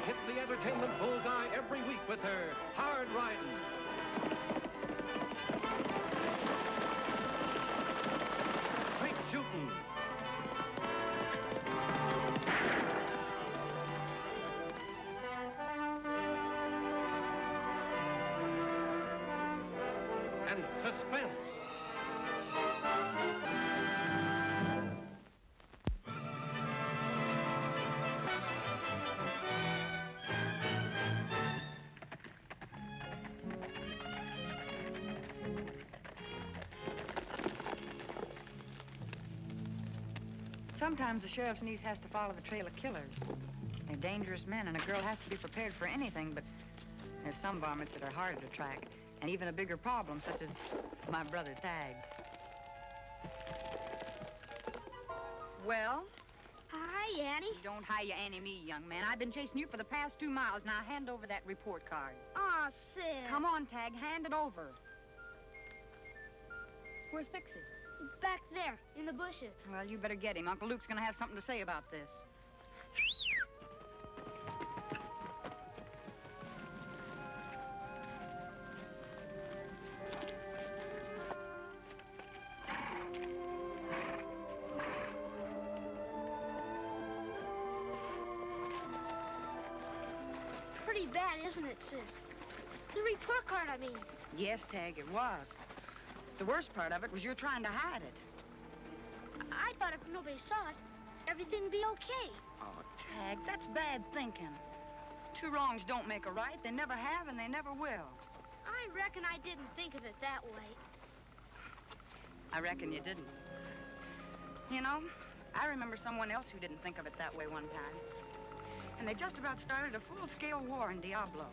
hits the entertainment bullseye every week with her hard riding. Straight shooting. And suspense. Sometimes the sheriff's niece has to follow the trail of killers. They're dangerous men, and a girl has to be prepared for anything, but there's some varmints that are harder to track, and even a bigger problem, such as my brother Tag. Well? Hi, Annie. Don't hi you Annie me, young man. I've been chasing you for the past 2 miles. Now hand over that report card. Aw, Sis. Come on, Tag, hand it over. Where's Pixie? Back there, in the bushes. Well, you better get him. Uncle Luke's gonna have something to say about this. Pretty bad, isn't it, Sis? The report card, I mean. Yes, Tag, it was. The worst part of it was you're trying to hide it. I thought if nobody saw it, everything'd be okay. Oh, Tag, that's bad thinking. 2 wrongs don't make a right. They never have, and they never will. I reckon I didn't think of it that way. I reckon you didn't. You know, I remember someone else who didn't think of it that way one time. And they just about started a full-scale war in Diablo.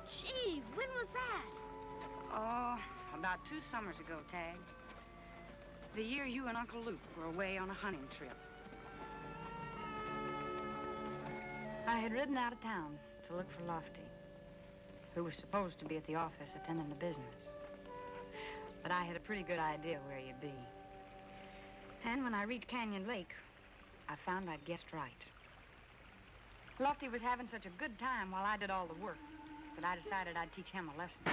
Gee, when was that? Oh, about 2 summers ago, Tag. The year you and Uncle Luke were away on a hunting trip. I had ridden out of town to look for Lofty, who was supposed to be at the office attending to business. But I had a pretty good idea where you'd be. And when I reached Canyon Lake, I found I'd guessed right. Lofty was having such a good time while I did all the work that I decided I'd teach him a lesson.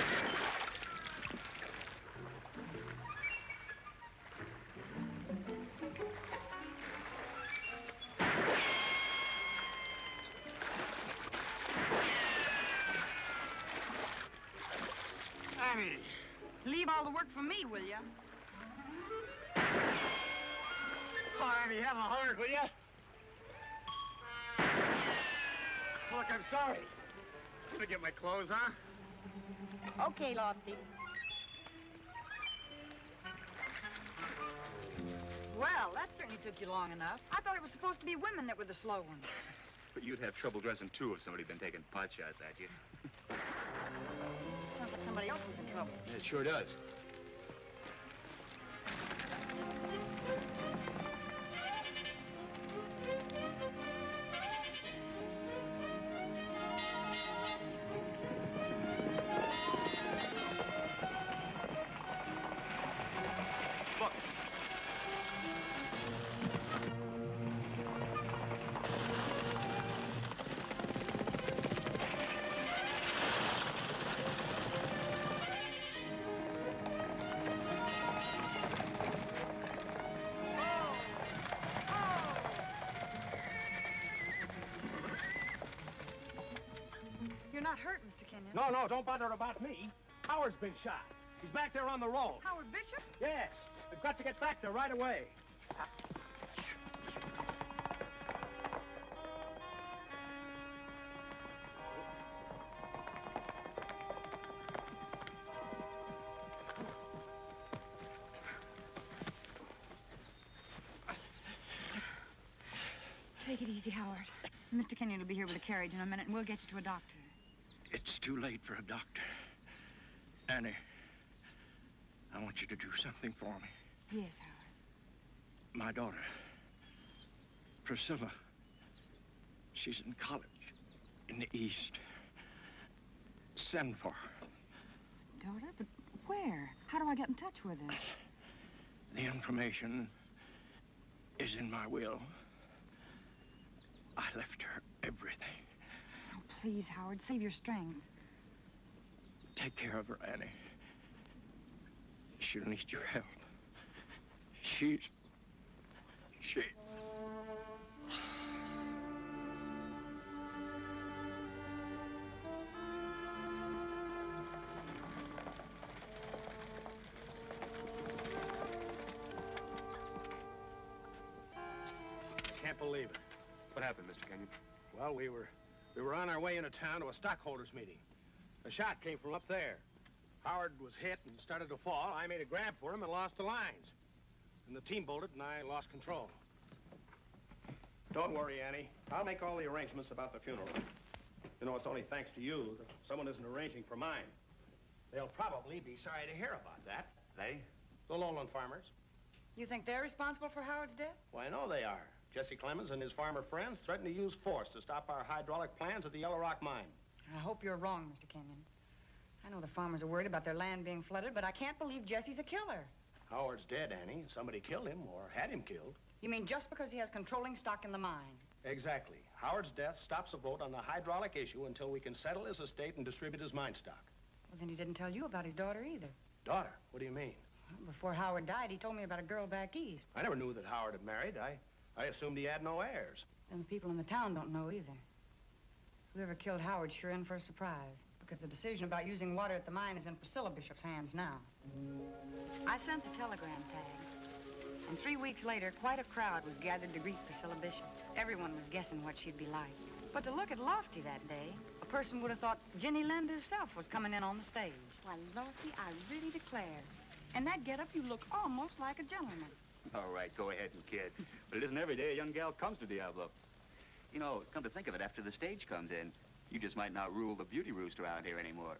Annie. Leave all the work for me, will you? Oh, Annie, have a heart, will you? Look, I'm sorry. Let me get my clothes on. Okay, Lofty. Well, that certainly took you long enough. I thought it was supposed to be women that were the slow ones. But you'd have trouble dressing, too, if somebody'd been taking pot shots at you. Sounds like somebody else was in trouble. It sure does. Look. You're not hurt, Mr. Kenyon. No, don't bother about me. Howard's been shot. He's back there on the road. Howard Bishop? Yes. We've got to get back there right away. Take it easy, Howard. Mr. Kenyon will be here with a carriage in a minute, and we'll get you to a doctor. It's too late for a doctor. Annie, I want you to do something for me. Yes, Howard. My daughter, Priscilla, she's in college in the East. Send for her. Daughter? But where? How do I get in touch with her? The information is in my will. I left her everything. Oh, Please, Howard, save your strength. Take care of her, Annie. She'll need your help. She... Can't believe it. What happened, Mr. Kenyon? Well, we were on our way into town to a stockholders meeting. A shot came from up there. Howard was hit and started to fall. I made a grab for him and lost the lines. And the team bolted and I lost control. Don't worry, Annie. I'll make all the arrangements about the funeral. You know, it's only thanks to you that someone isn't arranging for mine. They'll probably be sorry to hear about that. They? The lowland farmers. You think they're responsible for Howard's death? Well, I know they are. Jesse Clemens and his farmer friends threatened to use force to stop our hydraulic plans at the Yellow Rock mine. I hope you're wrong, Mr. Kenyon. I know the farmers are worried about their land being flooded, but I can't believe Jesse's a killer. Howard's dead, Annie. Somebody killed him or had him killed. You mean just because he has controlling stock in the mine? Exactly. Howard's death stops a vote on the hydraulic issue until we can settle his estate and distribute his mine stock. Well, then he didn't tell you about his daughter either. Daughter? What do you mean? Well, before Howard died, he told me about a girl back east. I never knew that Howard had married. I assumed he had no heirs. And the people in the town don't know either. Whoever killed Howard's sure in for a surprise, because the decision about using water at the mine is in Priscilla Bishop's hands now. I sent the telegram tag, and 3 weeks later, quite a crowd was gathered to greet Priscilla Bishop. Everyone was guessing what she'd be like. But to look at Lofty that day, a person would have thought Jenny Lind herself was coming in on the stage. Why, Lofty, I really declare. In that getup, you look almost like a gentleman. All right, go ahead and kid. But it isn't every day a young gal comes to Diablo. You know, come to think of it, after the stage comes in, you just might not rule the beauty roost around here anymore.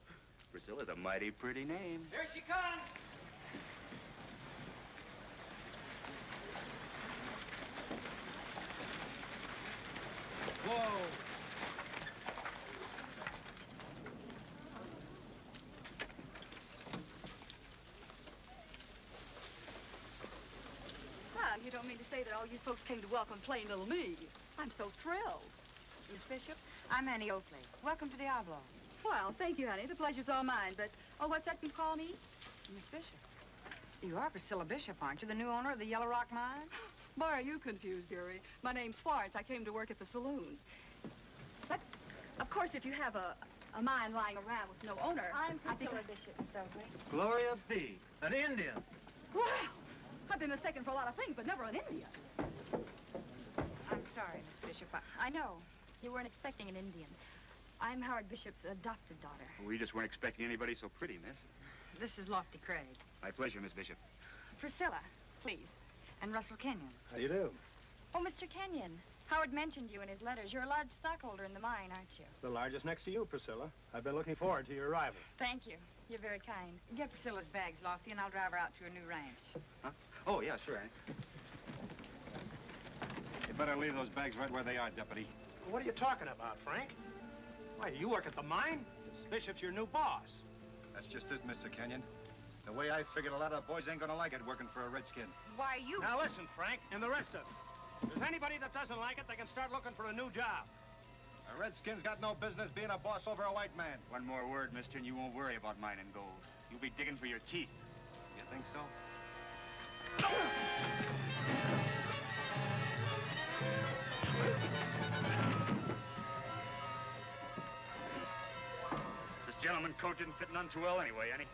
Priscilla's a mighty pretty name. Here she comes! Whoa! Well, you don't mean to say that all you folks came to welcome plain little me. I'm so thrilled. Miss Bishop, I'm Annie Oakley. Welcome to Diablo. Well, thank you, honey. The pleasure's all mine. But, oh, what's that you call me? Miss Bishop, you are Priscilla Bishop, aren't you? The new owner of the Yellow Rock mine? Boy, are you confused, dearie. My name's Swartz. I came to work at the saloon. But, of course, if you have a mine lying around with no owner... I'm I think Priscilla Bishop, Miss Oakley. Gloria B., an Indian. Wow! I've been mistaken for a lot of things, but never an Indian. I'm sorry, Miss Bishop. I know. You weren't expecting an Indian. I'm Howard Bishop's adopted daughter. We just weren't expecting anybody so pretty, miss. This is Lofty Craig. My pleasure, Miss Bishop. Priscilla, please. And Russell Kenyon. How do you do? Oh, Mr. Kenyon. Howard mentioned you in his letters. You're a large stockholder in the mine, aren't you? The largest next to you, Priscilla. I've been looking forward to your arrival. Thank you. You're very kind. Get Priscilla's bags, Lofty, and I'll drive her out to her new ranch. Huh? Oh, yeah, sure, Annie. You better leave those bags right where they are, Deputy. What are you talking about, Frank? Why, you work at the mine? This Bishop's your new boss. That's just it, Mr. Kenyon. The way I figured, a lot of boys ain't gonna like it working for a redskin. Why, you... Now listen, Frank, and the rest of us. If there's anybody that doesn't like it, they can start looking for a new job. A redskin's got no business being a boss over a white man. One more word, mister, and you won't worry about mining gold. You'll be digging for your teeth. You think so? This gentleman coat didn't fit none too well anyway, Annie.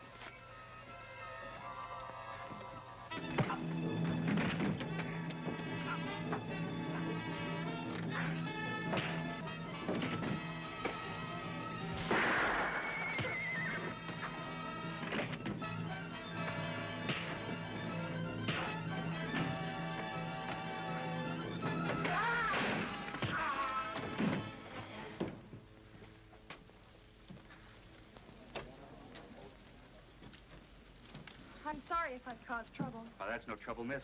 I'm sorry if I've caused trouble. Oh, that's no trouble, miss.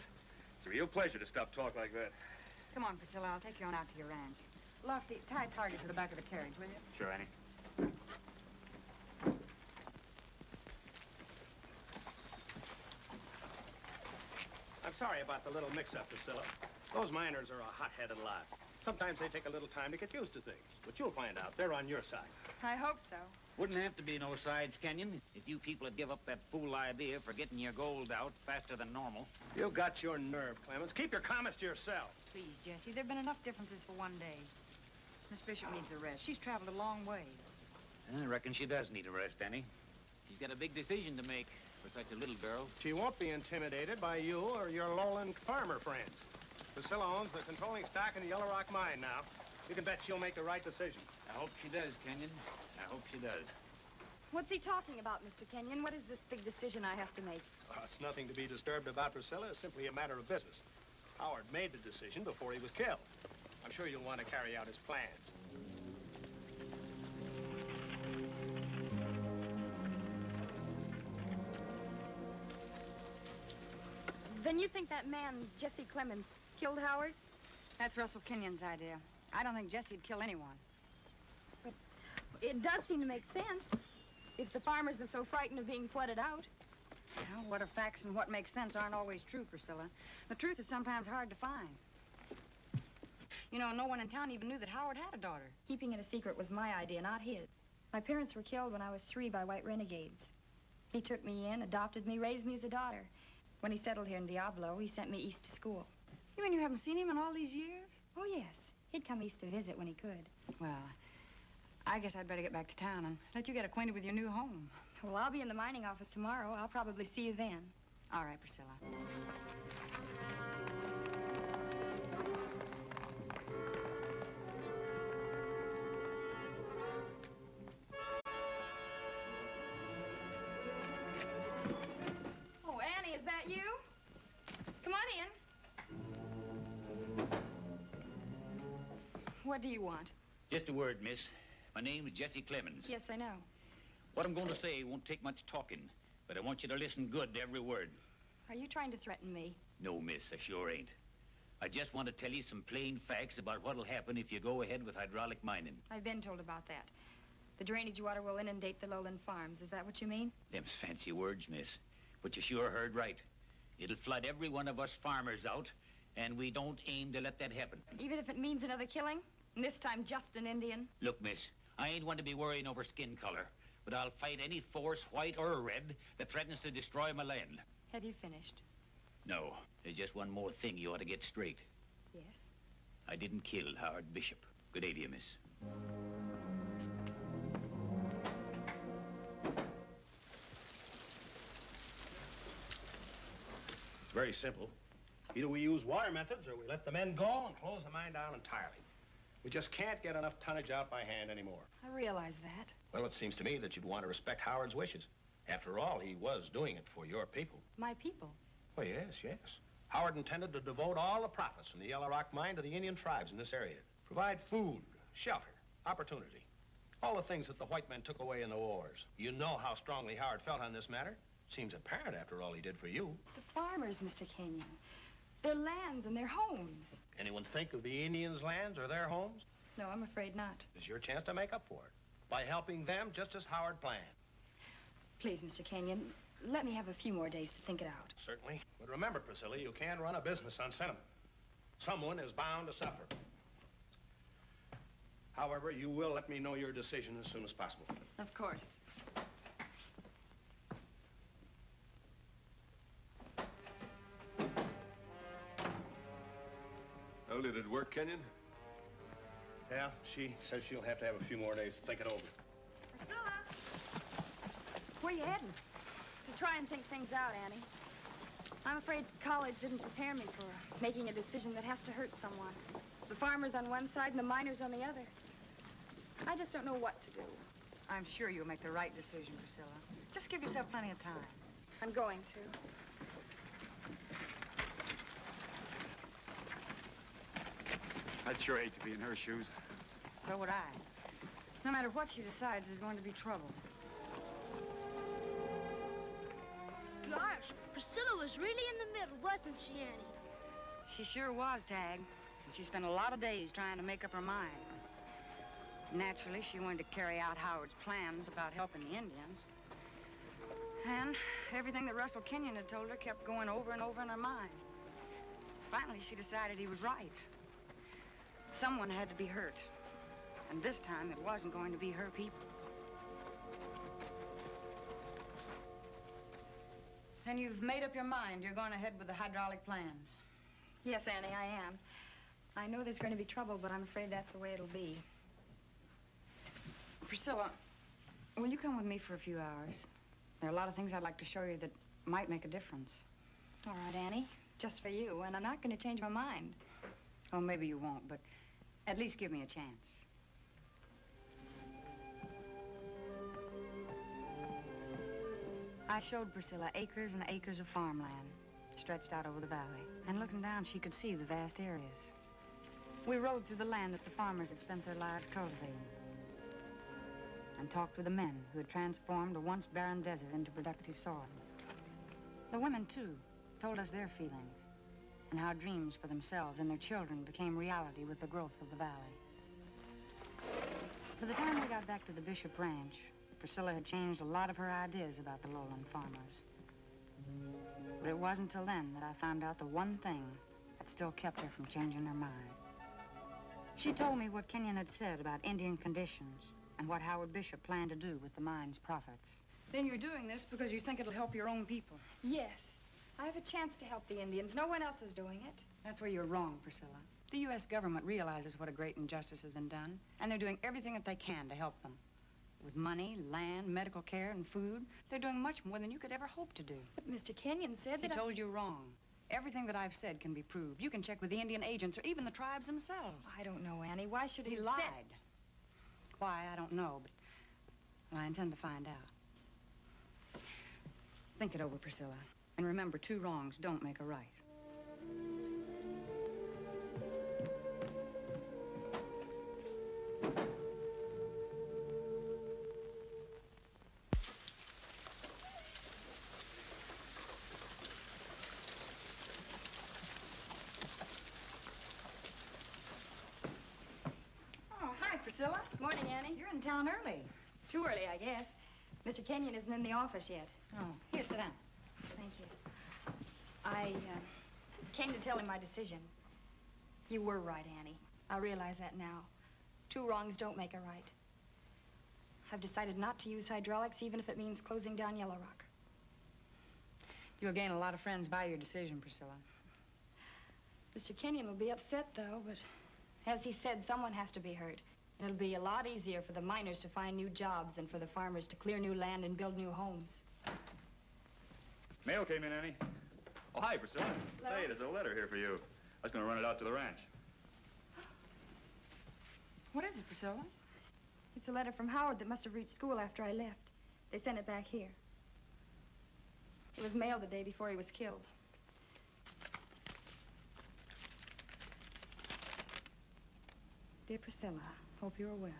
It's a real pleasure to stop talk like that. Come on, Priscilla. I'll take you on out to your ranch. Lofty, tie a target to the back of the carriage, will you? Sure, Annie. I'm sorry about the little mix-up, Priscilla. Those miners are a hot-headed lot. Sometimes they take a little time to get used to things, but you'll find out they're on your side. I hope so. Wouldn't have to be no sides, Kenyon, if you people would give up that fool idea for getting your gold out faster than normal. You got your nerve, Clemens. Keep your comments to yourself. Please, Jesse, there have been enough differences for one day. Miss Bishop needs a rest. She's traveled a long way. I reckon she does need a rest, Annie. She's got a big decision to make for such a little girl. She won't be intimidated by you or your lowland farmer friends. Priscilla owns the controlling stock in the Yellow Rock mine now. You can bet she'll make the right decision. I hope she does, Kenyon. I hope she does. What's he talking about, Mr. Kenyon? What is this big decision I have to make? It's nothing to be disturbed about, Priscilla. It's simply a matter of business. Howard made the decision before he was killed. I'm sure you'll want to carry out his plans. Then you think that man, Jesse Clemens, killed Howard? That's Russell Kenyon's idea. I don't think Jesse'd kill anyone. But it does seem to make sense. If the farmers are so frightened of being flooded out. Well, what are facts and what makes sense aren't always true, Priscilla. The truth is sometimes hard to find. You know, no one in town even knew that Howard had a daughter. Keeping it a secret was my idea, not his. My parents were killed when I was 3 by white renegades. He took me in, adopted me, raised me as a daughter. When he settled here in Diablo, he sent me east to school. You mean you haven't seen him in all these years? Oh, yes. He'd come east to visit when he could. Well, I guess I'd better get back to town and let you get acquainted with your new home. Well, I'll be in the mining office tomorrow. I'll probably see you then. All right, Priscilla. Oh, Annie, is that you? Come on in. What do you want? Just a word, miss. My name's Jesse Clemens. Yes, I know. What I'm going to say won't take much talking, but I want you to listen good to every word. Are you trying to threaten me? No, miss, I sure ain't. I just want to tell you some plain facts about what'll happen if you go ahead with hydraulic mining. I've been told about that. The drainage water will inundate the lowland farms. Is that what you mean? Them's fancy words, miss, but you sure heard right. It'll flood every one of us farmers out, and we don't aim to let that happen. Even if it means another killing? And this time just an Indian? Look, miss, I ain't one to be worrying over skin color, but I'll fight any force, white or red, that threatens to destroy my land. Have you finished? No, there's just one more thing you ought to get straight. Yes. I didn't kill Howard Bishop. Good day to you, miss. It's very simple. Either we use water methods or we let the men go and close the mine down entirely. We just can't get enough tonnage out by hand anymore. I realize that. Well, it seems to me that you'd want to respect Howard's wishes. After all, he was doing it for your people. My people. Well, yes, yes. Howard intended to devote all the profits from the Yellow Rock mine to the Indian tribes in this area. Provide food, shelter, opportunity. All the things that the white men took away in the wars. You know how strongly Howard felt on this matter. Seems apparent after all he did for you. The farmers, Mr. Kenyon. Their lands and their homes. Anyone think of the Indians' lands or their homes? No, I'm afraid not. It's your chance to make up for it by helping them just as Howard planned. Please, Mr. Kenyon, let me have a few more days to think it out. Certainly. But remember, Priscilla, you can't run a business on sentiment. Someone is bound to suffer. However, you will let me know your decision as soon as possible. Of course. Well, did it work, Kenyon? Yeah, she says she'll have to have a few more days to think it over. Priscilla! Where you heading? To try and think things out, Annie. I'm afraid college didn't prepare me for making a decision that has to hurt someone. The farmers on one side and the miners on the other. I just don't know what to do. I'm sure you'll make the right decision, Priscilla. Just give yourself plenty of time. I'm going to. I'd sure hate to be in her shoes. So would I. No matter what she decides, there's going to be trouble. Gosh, Priscilla was really in the middle, wasn't she, Annie? She sure was, Tag. And she spent a lot of days trying to make up her mind. Naturally, she wanted to carry out Howard's plans about helping the Indians. And everything that Russell Kenyon had told her kept going over and over in her mind. Finally, she decided he was right. Someone had to be hurt. And this time, it wasn't going to be her people. And you've made up your mind. You're going ahead with the hydraulic plans. Yes, Annie, I am. I know there's going to be trouble, but I'm afraid that's the way it'll be. Priscilla, will you come with me for a few hours? There are a lot of things I'd like to show you that might make a difference. All right, Annie. Just for you, and I'm not going to change my mind. Oh, maybe you won't, but at least give me a chance. I showed Priscilla acres and acres of farmland stretched out over the valley. And looking down, she could see the vast areas. We rode through the land that the farmers had spent their lives cultivating. And talked with the men who had transformed a once barren desert into productive soil. The women, too, told us their feelings and how dreams for themselves and their children became reality with the growth of the valley. By the time we got back to the Bishop Ranch, Priscilla had changed a lot of her ideas about the lowland farmers. But it wasn't until then that I found out the one thing that still kept her from changing her mind. She told me what Kenyon had said about Indian conditions and what Howard Bishop planned to do with the mine's profits. Then you're doing this because you think it'll help your own people. Yes. I have a chance to help the Indians. No one else is doing it. That's where you're wrong, Priscilla. The U.S. government realizes what a great injustice has been done, and they're doing everything that they can to help them. With money, land, medical care, and food, they're doing much more than you could ever hope to do. But Mr. Kenyon said He that told you wrong. Everything that I've said can be proved. You can check with the Indian agents or even the tribes themselves. I don't know, Annie. Why should He he lied. Said... Why, I don't know, but well, I intend to find out. Think it over, Priscilla. And remember, 2 wrongs don't make a right. Priscilla? Morning, Annie. You're in town early. Too early, I guess. Mr. Kenyon isn't in the office yet. Oh, here, sit down. Thank you. I came to tell him my decision. You were right, Annie. I realize that now. 2 wrongs don't make a right. I've decided not to use hydraulics, even if it means closing down Yellow Rock. You'll gain a lot of friends by your decision, Priscilla. Mr. Kenyon will be upset, though, but as he said, someone has to be hurt. It'll be a lot easier for the miners to find new jobs than for the farmers to clear new land and build new homes. Mail came in, Annie. Oh, hi, Priscilla. Hello? Say, there's a letter here for you. I was going to run it out to the ranch. What is it, Priscilla? It's a letter from Howard that must have reached school after I left. They sent it back here. It was mailed the day before he was killed. Dear Priscilla, hope you're well.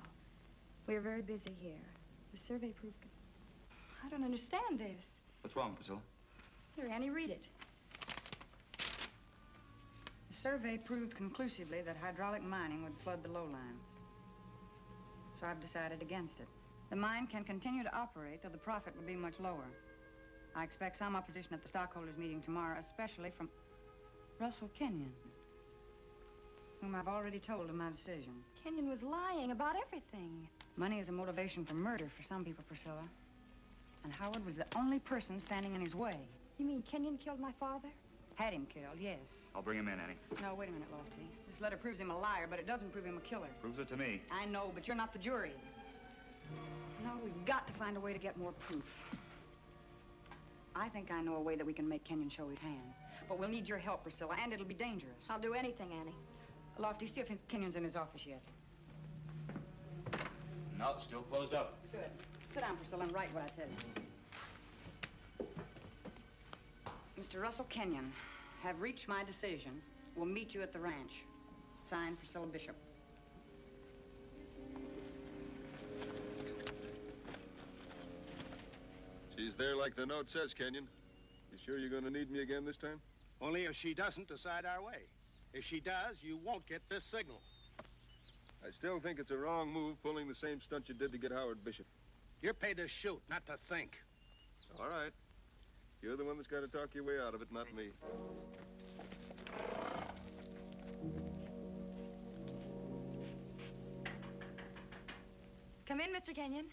We're very busy here. The survey proved... I don't understand this. What's wrong, Priscilla? Here, Annie, read it. The survey proved conclusively that hydraulic mining would flood the lowlands. So I've decided against it. The mine can continue to operate, though the profit would be much lower. I expect some opposition at the stockholders' meeting tomorrow, especially from Russell Kenyon, whom I've already told of my decision. Kenyon was lying about everything. Money is a motivation for murder for some people, Priscilla. And Howard was the only person standing in his way. You mean Kenyon killed my father? Had him killed, yes. I'll bring him in, Annie. No, wait a minute, Lofty. This letter proves him a liar, but it doesn't prove him a killer. Proves it to me. I know, but you're not the jury. No, we've got to find a way to get more proof. I think I know a way that we can make Kenyon show his hand. But we'll need your help, Priscilla, and it'll be dangerous. I'll do anything, Annie. Lofty, see if Kenyon's in his office yet. No, it's still closed up. Good. Sit down, Priscilla, and write what I tell you. Mr. Russell Kenyon, have reached my decision. We'll meet you at the ranch. Signed, Priscilla Bishop. She's there like the note says, Kenyon. You sure you're going to need me again this time? Only if she doesn't decide our way. If she does, you won't get this signal. I still think it's a wrong move pulling the same stunt you did to get Howard Bishop. You're paid to shoot, not to think. All right. You're the one that's got to talk your way out of it, not me. Come in, Mr. Kenyon.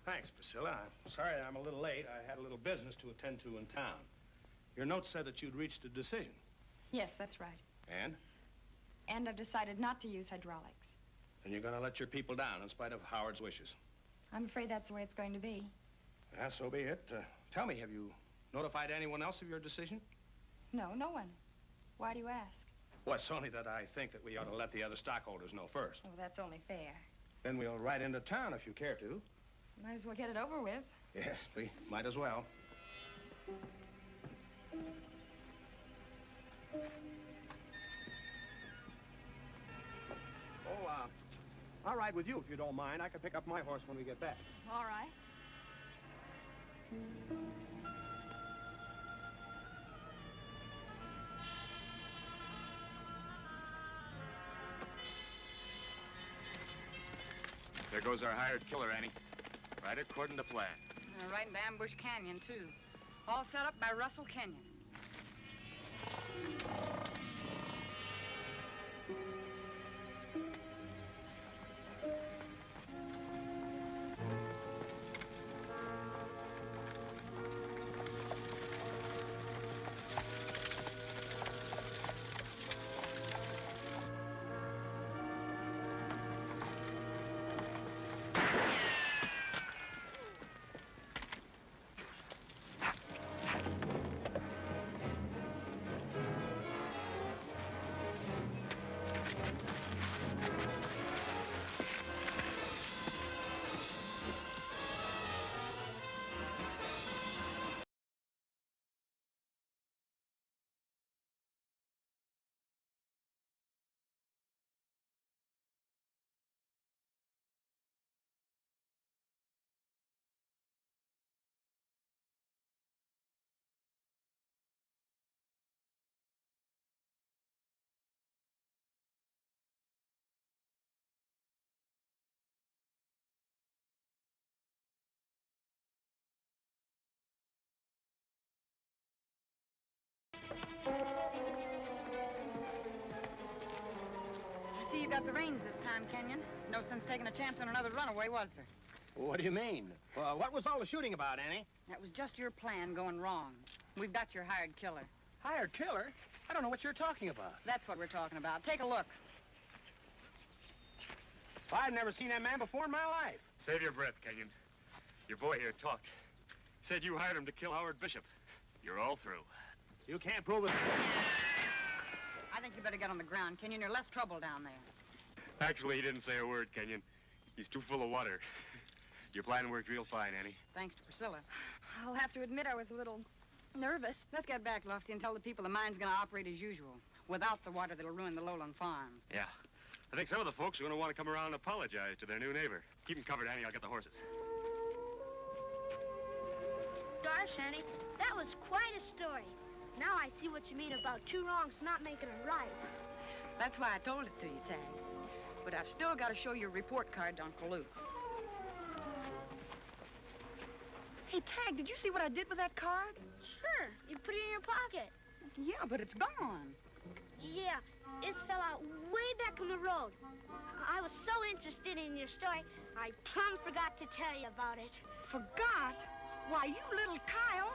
Thanks, Priscilla. I'm sorry I'm a little late. I had a little business to attend to in town. Your note said that you'd reached a decision. Yes, that's right. And? And I've decided not to use hydraulics. And you're going to let your people down in spite of Howard's wishes. I'm afraid that's the way it's going to be. Yeah, so be it. Tell me, have you notified anyone else of your decision? No, no one. Why do you ask? Well, it's only that I think that we ought to let the other stockholders know first. Oh, that's only fair. Then we'll ride into town if you care to. Might as well get it over with. Yes, we might as well. Oh, I'll ride with you if you don't mind. I can pick up my horse when we get back. All right. There goes our hired killer, Annie. Right according to plan. Right into Ambush Canyon, too. All set up by Russell Kenyon. I see you got the reins this time, Kenyon. No sense taking a chance on another runaway, was there? What do you mean? What was all the shooting about, Annie? That was just your plan going wrong. We've got your hired killer. Hired killer? I don't know what you're talking about. That's what we're talking about. Take a look. I've never seen that man before in my life. Save your breath, Kenyon. Your boy here talked. Said you hired him to kill Howard Bishop. You're all through. You can't prove it. I think you better get on the ground, Kenyon. You're less trouble down there. Actually, he didn't say a word, Kenyon. He's too full of water. Your plan worked real fine, Annie. Thanks to Priscilla. I'll have to admit I was a little nervous. Let's get back, Lofty, and tell the people the mine's going to operate as usual, without the water that'll ruin the lowland farm. Yeah. I think some of the folks are going to want to come around and apologize to their new neighbor. Keep them covered, Annie. I'll get the horses. Gosh, Annie, that was quite a story. Now I see what you mean about two wrongs not making a right. That's why I told it to you, Tag. But I've still got to show your report card to Uncle Luke. Hey, Tag, did you see what I did with that card? Sure, you put it in your pocket. Yeah, but it's gone. Yeah, it fell out way back in the road. I was so interested in your story, I plumb forgot to tell you about it. Forgot? Why, you little Kyle.